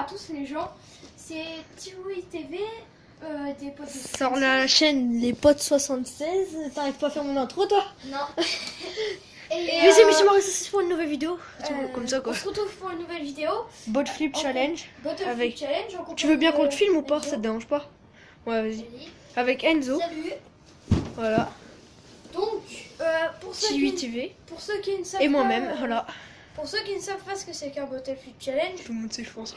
à tous les gens, c'est Tiwi TV, des potes de Sur la chaîne Les Potes 76, t'arrives pas à faire mon intro toi? Non. Les amis, c'est marrant, c'est pour une nouvelle vidéo. Comme ça quoi. On se retrouve pour une nouvelle vidéo. Bot Flip Challenge. Bottle Avec- Flip Challenge. en Tu veux bien qu'on compagnie te filme ou de pas? Enzo. Ça te dérange pas? Ouais, vas-y. Vas-y. Avec Enzo. Salut. Voilà. Donc, pour ceux Tiwi qui, TV. pour ceux qui ne savent Et pas, moi-même, voilà. Pour ceux qui ne savent pas ce que c'est qu'un Bottle Flip Challenge, Tout le monde sait, je pense.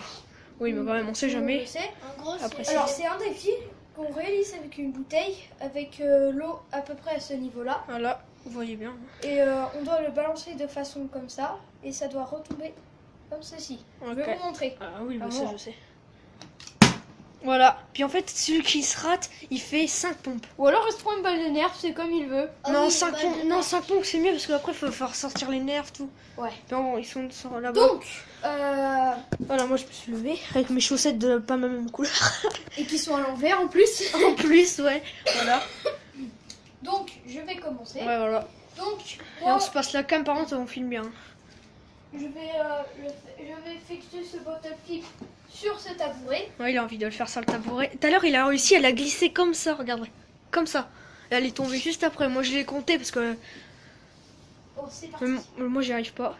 Oui, mais quand même, on sait tout le monde jamais. le sait. En gros, Après, c'est Alors, c'est un défi qu'on réalise avec une bouteille, avec l'eau à peu près à ce niveau-là. Voilà, vous voyez bien. Et on doit le balancer de façon comme ça. Et ça doit retomber comme ceci. Je vais Ok. vous montrer. Ah oui, bah Ah ça bon. je sais. Voilà. Puis en fait, celui qui se rate, il fait 5 pompes. Ou alors il se prend une balle de nerf, c'est comme il veut. Ah non, oui, 5 bah, pompes, je- non, 5 pompes c'est mieux parce qu'après il faut faire sortir les nerfs, tout. Ouais. Non, ils sont là-bas. Donc, Voilà, moi je me suis levée avec mes chaussettes de pas ma même couleur. et qui sont à l'envers en plus. En plus, ouais. Voilà. Donc, je vais commencer. Ouais, voilà. Donc, Et moi, on se passe la cam, par contre, on filme bien. je vais effectuer ce bottle flip sur ce tabouret. Ouais, il a envie de le faire sur le tabouret. Tout à l'heure, il a réussi, elle a glissé comme ça, regardez. Comme ça. Et elle est tombée juste après. Moi, je l'ai compté parce que Oh, c'est parti. moi, j'y arrive pas.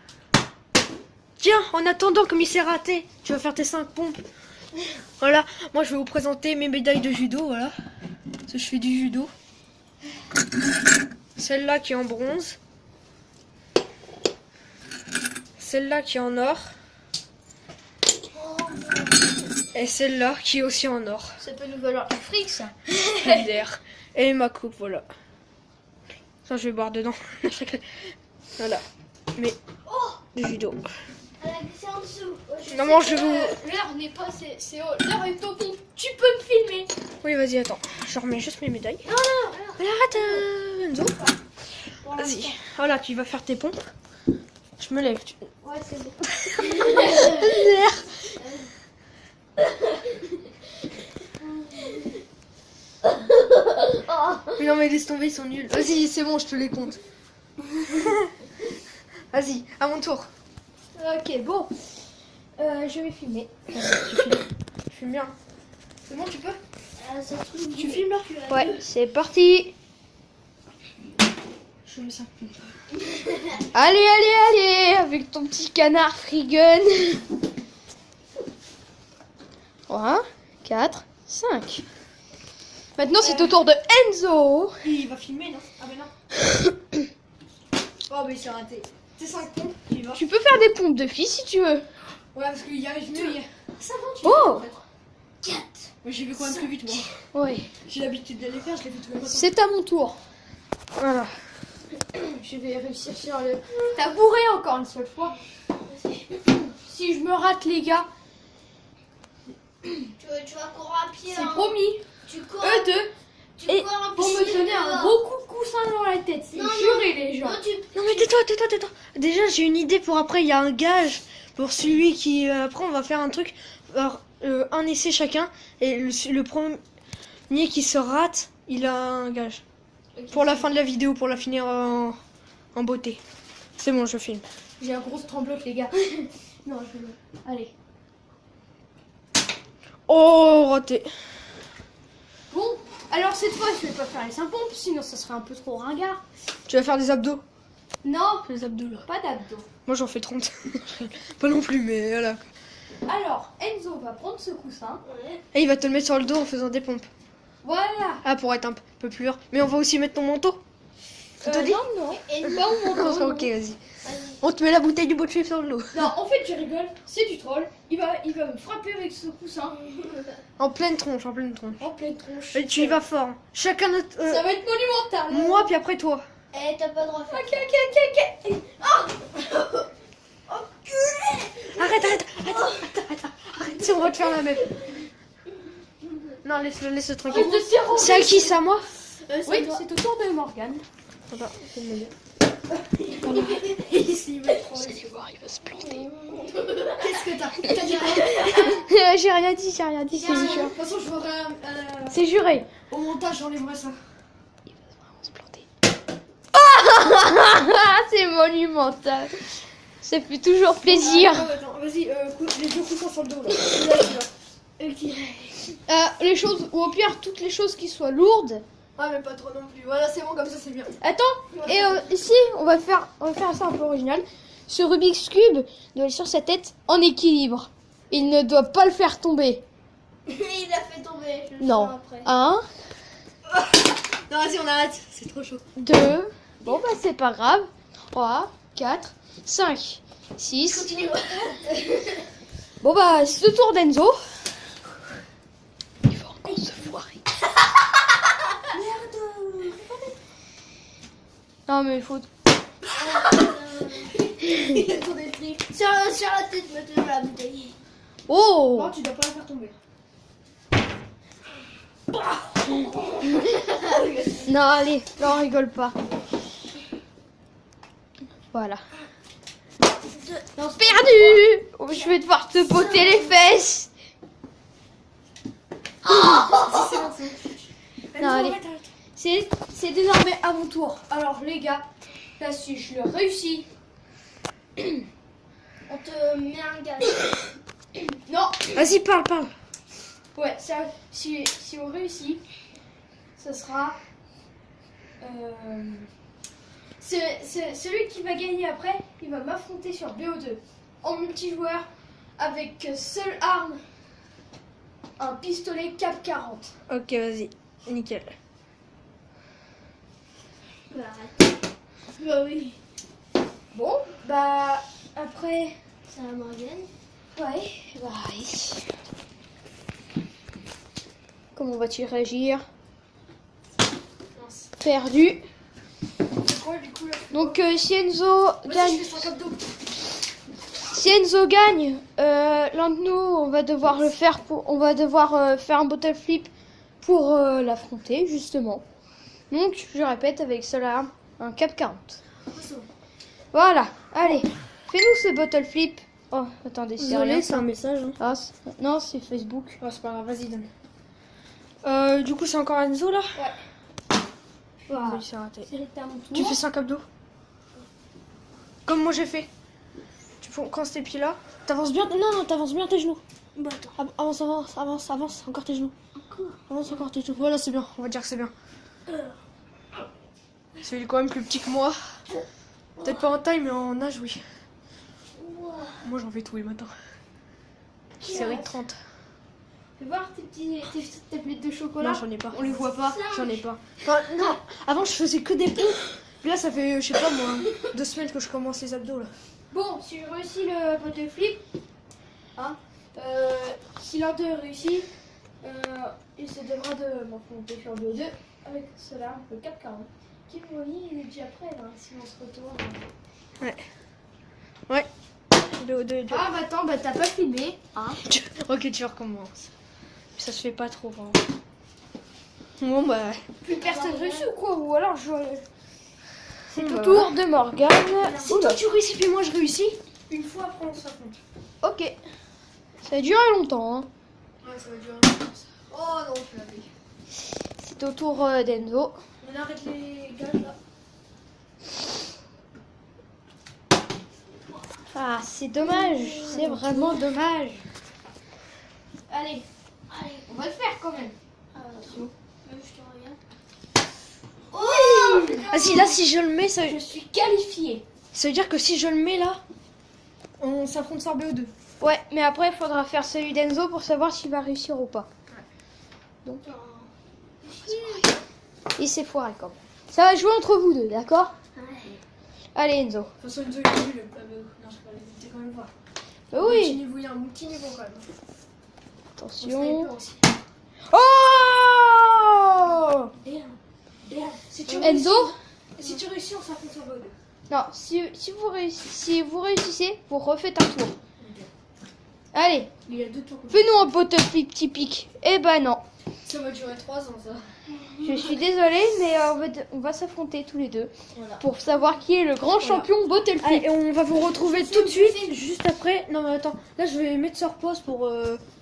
Tiens, en attendant, comme il s'est raté, tu vas faire tes 5 pompes. Voilà, moi, je vais vous présenter mes médailles de judo, voilà. Parce que je fais du judo. Celle-là qui est en bronze. Celle-là qui est en or. Et celle-là qui est aussi en or. Ça peut nous valoir du fric, ça. D'air. Et ma coupe, voilà. Ça, je vais boire dedans. Voilà. Mais du judo. Elle a glissé en dessous. Oh, je Maman, sais je que- vous... L'heure n'est pas, c'est haut. L'heure est au fond. Tu peux me filmer. Oui, vas-y, attends. Je remets juste mes médailles. Non, non, non. Mais arrête, Enzo. Pour Vas-y. l'instant. Voilà, tu vas faire tes pompes. Je me lève. Ouais, c'est bon. Oh. Mais non, mais laisse tomber, ils sont nuls. Vas-y, c'est bon, je te les compte. Vas-y, à mon tour. Ok, bon. Je vais filmer. Tu filmes. Tu filmes bien. C'est bon, tu peux? Ça se trouve, Tu filmes là? Ouais, c'est parti. Je mets 5 pompes. Allez, allez, allez, avec ton petit canard frigun. 3, 4, 5. Maintenant, c'est au tour de Enzo. Il va filmer, non? Ah, mais non. Oh, mais il s'est raté. C'est 5 pompes, il va. Tu peux faire des pompes de filles si tu veux. Ouais, parce qu'il y arrive mieux. Ça va, tu Oh. en fait. 4. Mais j'ai vu quand même plus vite, moi. Ouais. J'ai l'habitude de les faire, je les fais tous les matins. C'est à mon tour. Voilà. Je vais réussir sur le tabouret encore une seule fois. Si je me rate, les gars, Tu vas courir à pied. c'est hein. promis. Tu cours, Eux deux tu Et cours à vont pied. me donner un gros coup de coussin dans la tête. C'est Non, juré, les gens. Non, tu... Non mais tais-toi. Déjà j'ai une idée pour après. Il y a un gage pour celui qui après on va faire un truc. Alors, un essai chacun et le premier qui se rate, il a un gage pour la fin de la vidéo pour la finir en beauté. C'est bon, je filme. J'ai un gros tremblote, les gars. Non, je vais... Allez. Oh raté. Bon, alors cette fois, je vais pas faire les 5 pompes, sinon ça serait un peu trop ringard. Tu vas faire des abdos. Non, Fais des abdos là. pas d'abdos. Moi j'en fais 30. Pas non plus mais voilà. Alors, Enzo va prendre ce coussin. Ouais. Et il va te le mettre sur le dos en faisant des pompes. Voilà. Ah pour être un peu plus lourd. Mais on va aussi mettre ton manteau. Ça te dit? Non, non. Et Pas au manteau. Ok vas-y. Vas-y. On te met la bouteille du Botflip sur le dos. Non, en fait, je rigole. C'est du troll. Il va me frapper avec ce coussin En pleine tronche, en pleine tronche. en pleine tronche. Mais tu y vas fort. Hein. Chacun notre. Ça va être monumental. Moi puis après toi. Eh, t'as pas le droit de faire Ok, ça. ok. Arrête. Si on va te faire la même. Non laisse tranquille. Arrête de serrer. C'est à qui ça moi? Oui, c'est au tour de Morgane. Attends, je vais me lever. Ici, il va être trop. Vous allez voir, il va se planter. Qu'est-ce que t'as dit quoi? J'ai rien dit, c'est De sûr. toute façon, je ferai C'est juré. au montage, j'enlèverai ça. Il va vraiment se planter. Ah, c'est monumental. Ça fait toujours plaisir. Attends, vas-y, les deux coussins sur le dos là. Les choses, ou au pire, toutes les choses qui soient lourdes. Ah, mais pas trop non plus. Voilà, c'est bon, comme ça, c'est bien. Attends, et ici, on va faire ça un peu original. Ce Rubik's Cube doit être sur sa tête en équilibre. Il ne doit pas le faire tomber. Il a fait tomber. Je le Non. sens après. 1, Non, vas-y, on arrête. C'est trop chaud. 2, bon bah c'est pas grave. 3, 4, 5, 6. Continue. Bon bah c'est le tour d'Enzo. Il va encore se foirer. Non mais il faut... Il a tourné le truc. Sur la tête maintenant la bouteille. Oh Non, tu dois pas la faire tomber. Non allez, là on rigole pas. Voilà. Non, Perdu. Oh, je vais devoir te botter les fesses. Non, allez. C'est désormais à mon tour. Alors les gars, là si je le réussis. on te met un gaz. Non. Vas-y, parle. Ouais, ça, si on réussit, ce sera... celui qui va gagner après, il va m'affronter sur BO2 en multijoueur avec seule arme un pistolet Cap 40. Ok, vas-y. Nickel. Bah, arrête. Bah oui. Bon, bah après... C'est la Morgane. Ouais, bah oui. Comment vas-tu réagir? Perdu. C'est quoi, du coup, là? Donc si Enzo gagne... Vas-y, je fais 50 d'eau. Si Enzo gagne, l'un de nous, on va devoir le faire on va devoir faire un bottle flip pour l'affronter justement. Donc je répète avec seule arme, un Cap 40. Voilà, allez, fais-nous ce bottle flip. Oh, attendez, c'est rien. Désolé, c'est un message. Hein. Ah, non, c'est Facebook. Oh, c'est pas grave, vas-y, donne. Du coup, c'est encore Enzo, là? Voilà. Oui, c'est raté. C'est à mon tour. Tu fais 5 abdos. Comme moi j'ai fait. Tu commences tes pieds là. T'avances bien. Non, t'avances bien tes genoux. Bah attends. Avance encore tes genoux. Avance encore tes genoux. Voilà, c'est bien. On va dire que c'est bien. C'est quand même plus petit que moi. Peut-être pas en taille, mais en âge, oui. Moi, j'en fais tous les matins. Série de 30. Fais voir tes tablettes de chocolat. Non, j'en ai pas. On les voit pas. J'en ai pas. Enfin, non, avant, je faisais que des pompes. Puis là, ça fait, je sais pas moi, 2 semaines que je commence les abdos là. Bon, si je réussis le bottle flip, hein, si l'un d'eux réussit, il se devra de m'affronter sur BO2 avec cela, le Cap 40. Qui vous voyez, il est déjà prêt là, si on se retourne. Ouais. De... Ah bah attends, bah t'as pas filmé. Hein. Ok, tu recommences. Ça se fait pas trop vraiment. Bon bah. Plus personne réussit ou quoi? Ou alors je... C'est Bah au tour de Morgane. Si toi tu réussis puis moi je réussis. Une fois après on s'affronte. Ok. Ça a duré longtemps. Hein. Ouais, ça va durer. Oh non, je l'avais. C'est au tour d'Enzo. On arrête les gages là. Ah, c'est dommage. C'est vraiment dommage. Allez, on va le faire quand même. Attention. Je te regarde. Oui. Ah si là si je le mets ça Je suis qualifiée. veut dire que si je le mets là, on s'affronte sur BO2. Ouais, mais après il faudra faire celui d'Enzo pour savoir s'il va réussir ou pas. Donc, il s'est foiré quand même. Ça va jouer entre vous deux, d'accord? Allez Enzo. De toute façon Enzo il a vu le BO2. Non, je vais pas l'éviter quand même voir. Bah oui. Il y a un petit niveau quand même. Attention. Aussi. Oh Si tu Enzo. Si tu réussis, on s'affronte sur BO2. Non, si vous réussissez, vous refaites un tour. Allez, Il y a 2 tours. fais-nous un bottle flip typique. Eh ben non. Ça va durer 3 ans ça. Je suis désolée, mais on va s'affronter tous les deux Voilà. pour savoir qui est le grand champion bottle flip. Allez, on va vous retrouver tout de suite, juste après. Non mais attends, là je vais mettre sur pause pour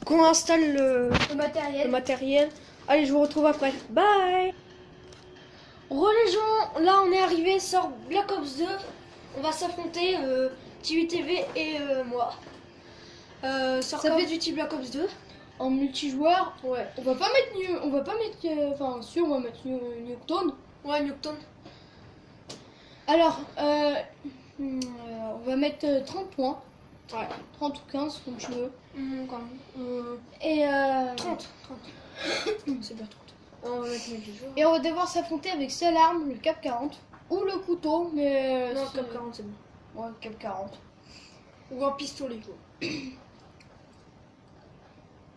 qu'on installe Le le matériel. matériel. Allez, je vous retrouve après. Bye. Les gens, là on est arrivé sur Black Ops 2. On va s'affronter TV et moi. Ça fait du Team Black Ops 2. en multijoueur, Ouais. on va pas mettre enfin si on va mettre Newton. Ouais, Newton. Alors, on va mettre 30 points. Ouais. 30 ou 15, comme tu veux. Quand même. Et, 30. C'est bien 30. On va mettre multijoueur. et on va devoir s'affronter avec seule arme, le Cap 40. Ou le couteau, mais... Non, c'est- Cap 40, c'est bon. Ouais, Cap 40. Ou un pistolet, quoi.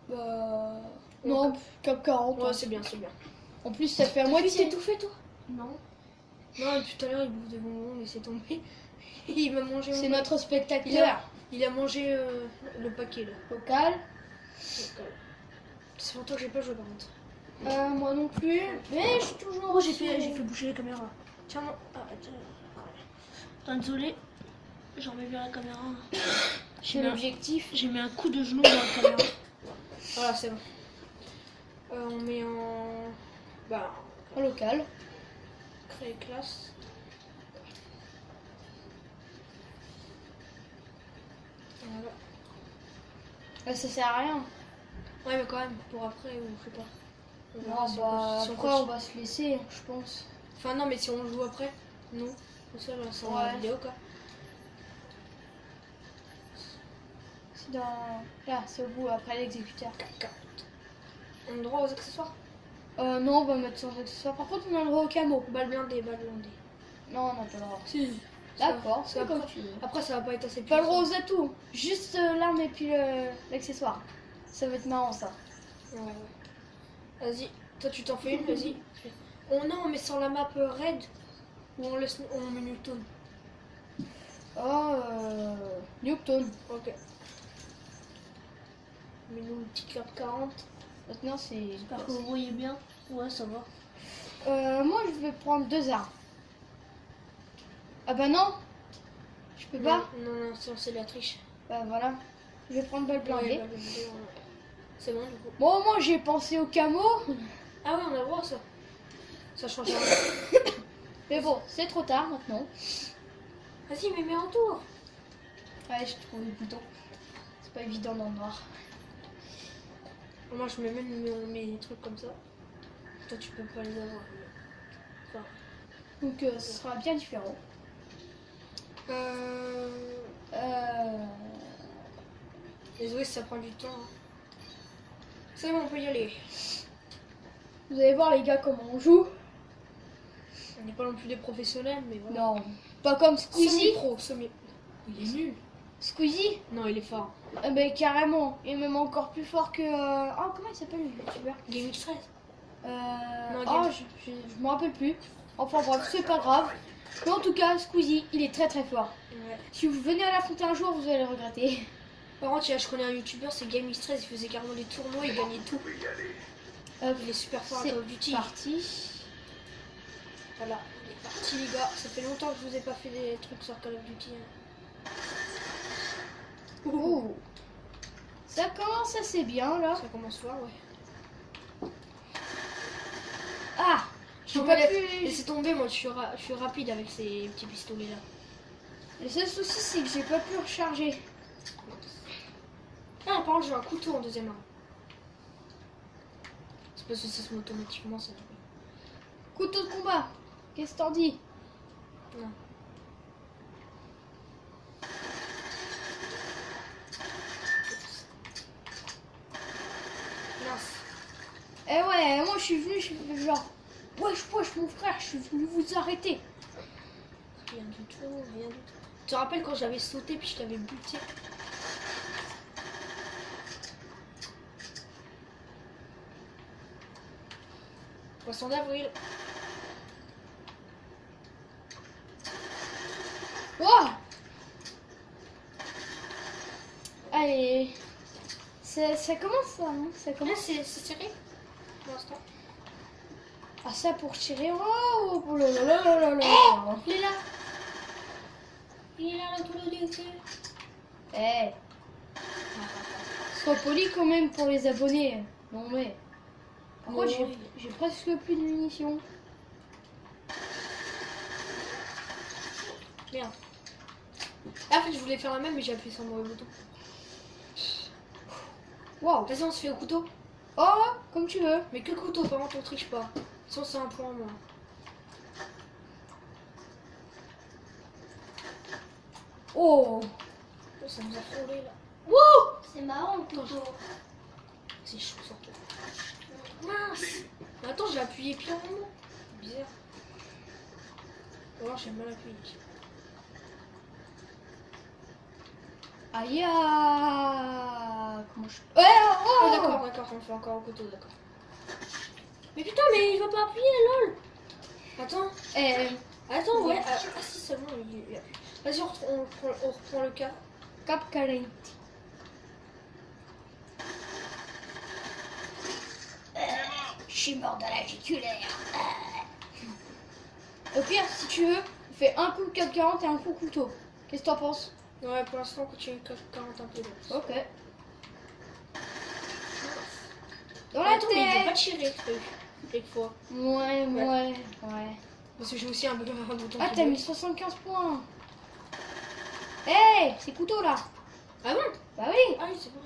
Bah... Non, Cap 40. Ouais, c'est bien, c'est bien. En plus, ça fait à moitié. tout fait, toi? Non. Non, tout à l'heure, il bouffe des bonbons, mais c'est tombé. Il m'a mangé. C'est notre spectateur Il a mangé le paquet, là. local. C'est longtemps que j'ai pas joué, par contre. Moi non plus. Mais je suis toujours... Oh, j'ai fait bouger la caméra. Tiens, non. Ah, tiens. Attends, désolé. J'en remets bien la caméra. J'ai l'objectif. J'ai mis un coup de genou dans la caméra. Voilà, c'est bon. On met en... Bah, En local. créer classe. Voilà. Ça sert à rien. Ouais, mais quand même, pour après, ou je sais pas. On verra Non, si bah, si après, continue. on va se laisser, je pense. Enfin, non, mais si on joue après, non. Ça, là, c'est en Ouais. vidéo, quoi. C'est dans... Là, c'est au bout, après l'exécuteur. On a le droit aux accessoires. Non, on va mettre sans accessoire. Par contre, on a le droit au camo. Balle blindée, balle blindée. Non, on n'a pas le droit. Si. D'accord, Ça c'est va comme pas. tu veux. Après, ça va pas être assez Pas le droit puissant. aux atouts. Juste l'arme et puis l'accessoire. Ça va être marrant, ça. Ouais, ouais. Vas-y, toi tu t'en fais une, vas-y. Oh non, on met sur la map raid ou on met Newton. Oh, Newton. Ok. Mets-nous une petite carte 40. Maintenant, c'est... J'espère que vous voyez bien. Ouais, ça va. moi, je vais prendre 2 armes. Ah bah non. Je peux pas. Non, non, c'est la triche. Bah voilà. Je vais prendre balle blindée. Ouais, bah, ouais. C'est bon du coup. Bon, moi, j'ai pensé au camo. Ah ouais, on a le droit ça. Ça change rien. Mais bon, c'est trop tard maintenant. Vas-y, mais mets en tour. Ouais, je trouve le bouton. C'est pas évident dans le noir. Moi je mets même mes trucs comme ça. Toi tu peux pas les avoir. Enfin. Donc, ce sera bien différent. Les OS ça prend du temps. Hein. C'est bon, on peut y aller. Vous allez voir, les gars, comment on joue. On n'est pas non plus des professionnels, mais voilà. Non, pas comme Squeezie. Semi-pro, semi. Il est nul. Squeezie, Non, il est fort. ben carrément. Il est même encore plus fort que... Oh, comment il s'appelle le youtubeur Game X13. Oh, Game- je me rappelle plus. Enfin bref, c'est pas grave. Mais en tout cas, Squeezie, il est très très fort. Ouais. Si vous venez à l'affronter un jour, vous allez le regretter. Par contre, je connais un youtubeur, c'est Game X13. Il faisait carrément des tournois, il gagnait tout. Il est super fort à C'est Call of Duty. parti. Voilà, il est parti les gars. Ça fait longtemps que je vous ai pas fait des trucs sur Call of Duty. Hein. Ouh. Ça commence assez bien là. Ça commence fort, ouais. Ah, j'ai Non, pas mais pu... laissez tomber, moi je suis rapide avec ces petits pistolets là. Le seul souci, c'est que j'ai pas pu recharger. Ah, par contre, j'ai un couteau en deuxième arme. C'est parce que ça se met automatiquement, ça. Couteau de combat. Qu'est-ce que t'en dis? Non. Mince. Eh ouais, moi je suis venu, je suis genre... Wesh, mon frère, je suis venu vous arrêter. Rien du tout, rien du tout. Tu te rappelles quand j'avais sauté puis je t'avais buté? Poisson d'avril. Wow. Allez. Ça commence là, hein, ça Là, commence. c'est serré pour l'instant. Ah ça pour tirer. Oh là là là là là là. Il est là. Il est là, le dessus. Eh. Sois poli quand même pour les abonnés. Non mais. Par contre, j'ai presque plus de munitions. Merde. Ah, en fait, je voulais faire la même, mais j'ai appuyé sur le mauvais bouton. Waouh. Vas-y, on se fait au couteau. Oh, comme tu veux. Mais que couteau, par contre, on triche pas. Sinon, c'est un point en moins. Oh. Oh, ça nous a frôlé là. C'est marrant le couteau. C'est chaud, surtout. Mince. Mais attends, j'ai appuyé pile en moment. Bizarre. Oh, j'ai mal appuyé. Aïe. Comment je... Ouais, oh. Ah, d'accord, d'accord, on fait encore au couteau, d'accord. Mais putain, mais il va pas appuyer, lol. Attends, attends, ouais. Ah, si, seulement il appuie. Vas-y, on reprend le cas. Cap Calais. Je suis mort de la jugulaire. Au pire, si tu veux, on fait un coup 4,40 et un coup couteau. Qu'est-ce que t'en penses? Ouais, pour l'instant, on continue 40 un peu. Ok. Dans Mais la attends, mais il veut pas tête. tirer, ce truc. Quelquefois. Ouais. Parce que j'ai aussi un bouton Ah, qui t'as bloque. mis 75 points. Hey, c'est couteau là. Ah bon? Bah oui. Ah oui, c'est vrai.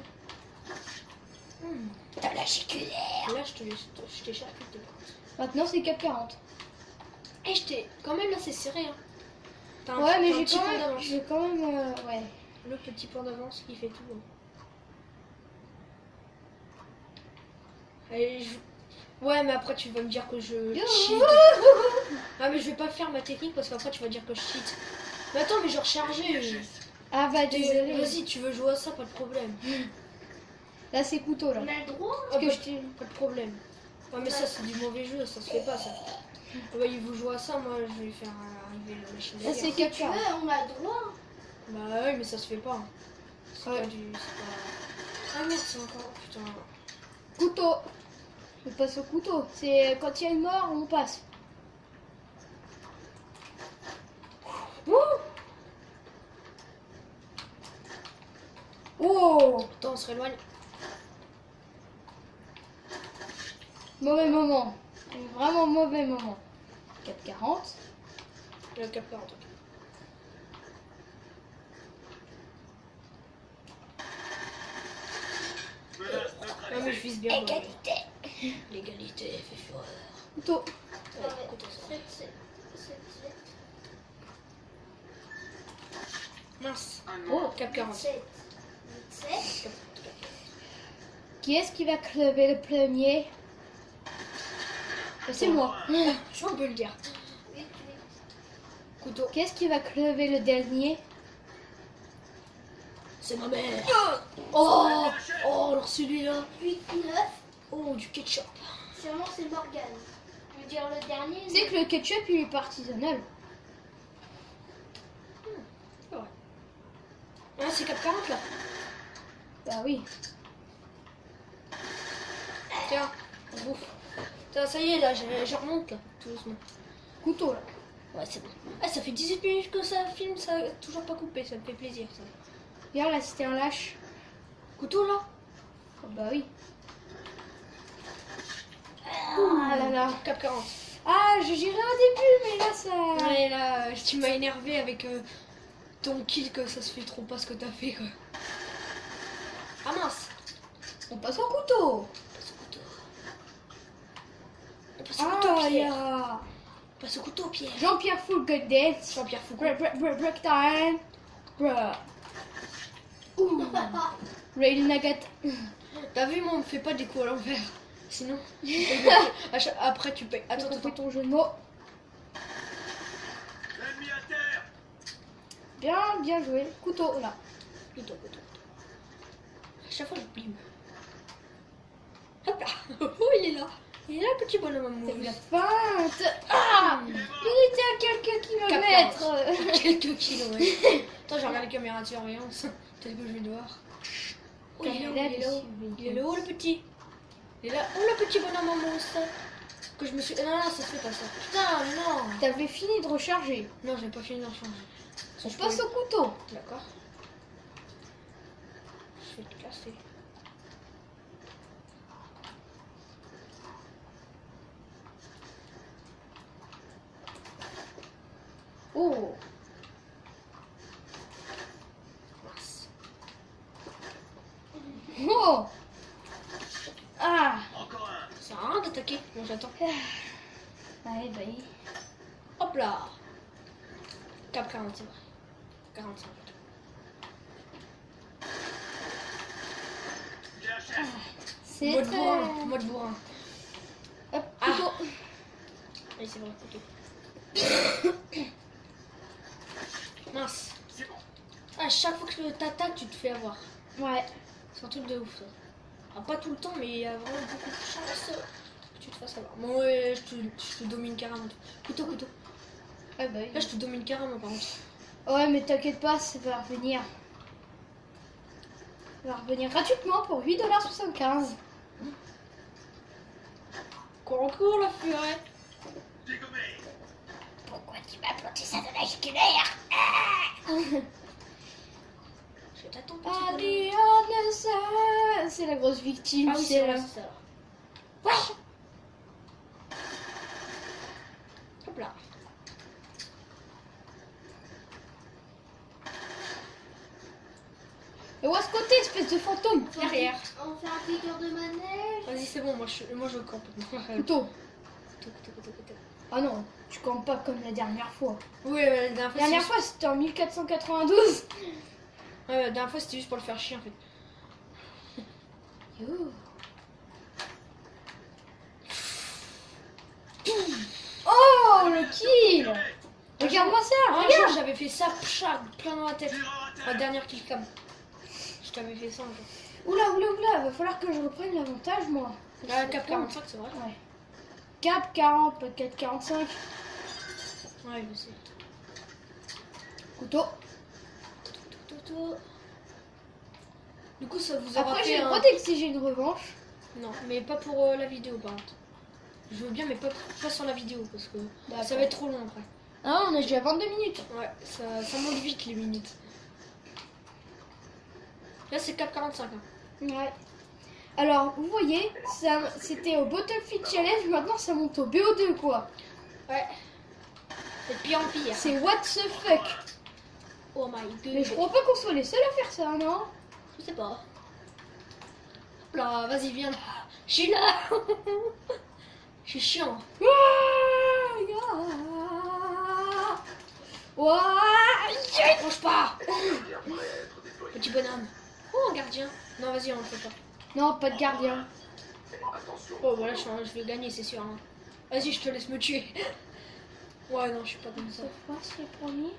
Dans la jugulaire. Là, je t'ai charcuté. Maintenant, c'est 4,40. Eh, je t'ai. Quand même, là, c'est serré. Hein. T'as un Ouais, mais t'as un petit point j'ai d'avance. quand même, ouais. Le petit point d'avance qui fait tout. Hein. Allez, ouais, mais après, tu vas me dire que je cheat. Ah, mais je vais pas faire ma technique parce qu'après, tu vas dire que je cheat. Mais attends, mais j'ai rechargé. Ah bah désolé. Vas-y, tu veux jouer à ça, pas de problème. Là, c'est couteau là. On a le droit. Parce que pas, je t'ai... pas de problème. Ouais, mais ça, c'est du mauvais jeu, ça se fait pas, ça. Ouais, il vous jouer à ça, moi, je vais faire arriver la machine de Là, c'est guerre. Tu veux, 4,40. on a le droit. Bah ouais, mais ça se fait pas. C'est Ouais. pas du... c'est pas... Ah merde, c'est encore... Putain. Couteau. On passe au couteau. C'est quand il y a une mort, on passe. Oh, Attends, on se rééloigne. mauvais moment. Vraiment mauvais moment. 4,40. Le cap 40. Non mais je vise bien. moi. L'égalité fait fureur. Couteau. Ouais, écoute ça. Mince. Oh. Cap 40. 7. Qui est-ce qui va crever le premier? C'est moi. Je peux le dire. Couteau. Qu'est-ce qui va crever le dernier? C'est ma mère. Oh, oh, alors celui-là. 8, 9. Oh, du ketchup. Sûrement c'est Morgane. Je veux dire le dernier. Tu sais que le ketchup il est pas artisanal. Ah, c'est cap 40 là. Bah oui. Tiens, on bouffe. Tiens, ça y est, là, je remonte là, tout doucement. Couteau là. Ouais, c'est bon. Ah, ça fait 18 minutes que ça filme, ça a toujours pas coupé, ça me fait plaisir ça. Regarde là, c'était un lâche. Couteau là. Oh, bah oui. Ah là là. Cap 40. Ah, je gérais au début, mais là ça. Ouais, là, tu m'as énervé avec ton kill que ça se fait trop pas ce que t'as fait quoi. Ah mince. On passe au couteau. On passe au couteau. On passe au couteau, Ah, Pierre. yeah. On passe au couteau, Pierre. Jean-Pierre Full God Dance. Jean-Pierre Foucault. Break time. Bruh. Ouh. Rail Nugget. T'as vu, moi on me fait pas des coups à l'envers. Sinon, après tu payes. Attends, Attends, attends. ton jeu de mots. L'ennemi à terre. Bien joué. Couteau là. Couteau, couteau. À chaque fois j'oublie. moi. Hop là. Oh, il est là. Il est là, le petit bonhomme à T'as vu la mousse. feinte. Ah, il était à quelques kilomètres. Quelques kilomètres. Attends, j'ai regardé la caméra de surveillance. Peut-être que je vais devoir. Oh, il est là, il est là. Il est là, oh, le petit. Il est là. Oh, le petit bonhomme en mousse. Que je me suis. Non, non, ça se fait pas ça. Putain, non. T'avais fini de recharger. Non, j'ai pas fini d'en changer. On passe au couteau. D'accord. Je vais te casser. Oh. Mince. Oh. Ah. Ça sert à rien d'attaquer. Bon, j'attends. Allez, vas-y. Hop là. Cap 40, c'est vrai. 45. C'est Mode très... bourrin. Mode bourrin. Hop, Ah. couteau. Oui, c'est vrai, couteau. Mince. À chaque fois que t'attaques, tu te fais avoir. Ouais. C'est un truc de ouf, ça. Ah, pas tout le temps, mais il y a vraiment beaucoup de chance que tu te fasses avoir. Bon, ouais, je te domine carrément. Couteau, couteau. Ah bah oui. Là, je te domine carrément, par contre. Ouais, mais t'inquiète pas, ça va revenir. Ça va revenir gratuitement pour 8,75 $. Cours encore, la furie. Pourquoi tu m'as planté ça de la jugulaire? Je t'attends, petit bonhomme. Adriana, c'est la grosse victime, Ah oui, c'est c'est la... vrai, c'est ça. Ouais. Hop là. Et où est-ce côté, espèce de fantôme? Derrière. On fait un petit tour de manège. Vas-y, c'est bon, moi je campe. Couteau. Couteau. Ah non, tu campes pas comme la dernière fois. Oui, la dernière fois, La dernière fois, c'était en 1492. ouais, la dernière fois, c'était juste pour le faire chier, en fait. Yo. Oh, le kill! Regarde-moi ça, Un regarde! jour, j'avais fait ça, pcha, plein dans la tête. La dernière kill cam. Je t'avais fait ça un jour. Oula, va falloir que je reprenne l'avantage, moi. Ah, cap 45, c'est vrai. Ouais. Cap 40, pas 4,45. Ouais, je sais. Couteau. Couteau. Du coup, ça vous aura Après, fait j'ai le un... droit d'exiger une revanche. Non, mais pas pour la vidéo, par contre. Je veux bien, mais pas sur la vidéo, parce que ça va être trop long après. Ah, on a déjà 22 minutes. Ouais, ça monte vite les minutes. Là, c'est cap 45. Hein. Ouais. Alors, vous voyez, ça, c'était au Battlefield Challenge, maintenant ça monte au BO2, quoi. Ouais. C'est de pire en pire. C'est what the fuck. Oh my god. Mais je crois pas qu'on soit les seuls à faire ça, non? Je sais pas. Hop là, vas-y, viens là. Je suis là. Je suis chiant. Mange pas. Petit bonhomme. Oh, un gardien. Non, vas-y, on le fait pas. Non, pas de gardien. Oh, voilà, je vais gagner, c'est sûr. Hein. Vas-y, je te laisse me tuer. Ouais, non, je suis pas comme ça. C'est promis.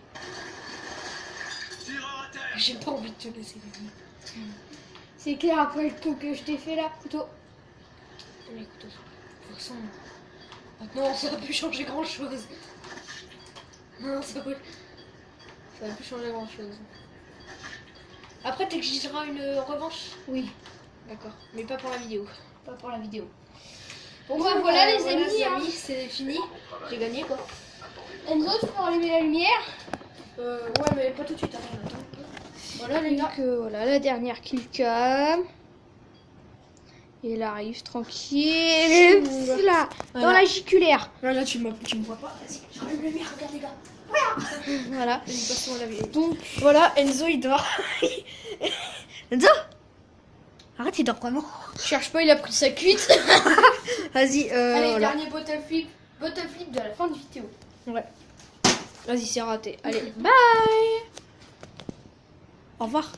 J'ai pas envie de te laisser gagner. C'est clair, après le coup que je t'ai fait là, couteau. Mais écoute, de toute façon, maintenant, ça va plus changer grand chose. Non, ça va plus changer grand chose. Après, t'exigeras une revanche? Oui, D'accord, mais pas pour la vidéo. pas pour la vidéo. Bon bah voilà les amis, hein. c'est fini. J'ai gagné quoi. Enzo, tu peux allumer la lumière? Ouais, mais pas tout de suite, attends. Voilà les gars. Donc voilà la dernière killcam. Et elle arrive tranquille. Là, dans Voilà. la jugulaire. Là, tu me vois pas. Vas-y, j'allume la lumière, regarde les gars. Voilà. Vas-y, passons à la vidéo. Donc Voilà, Enzo il dort. Enzo, arrête, il dort vraiment. cherche pas, il a pris sa cuite. Vas-y, Allez, voilà. dernier bottle flip de la fin de vidéo. Ouais. Vas-y, c'est raté. Allez, bye. Au revoir.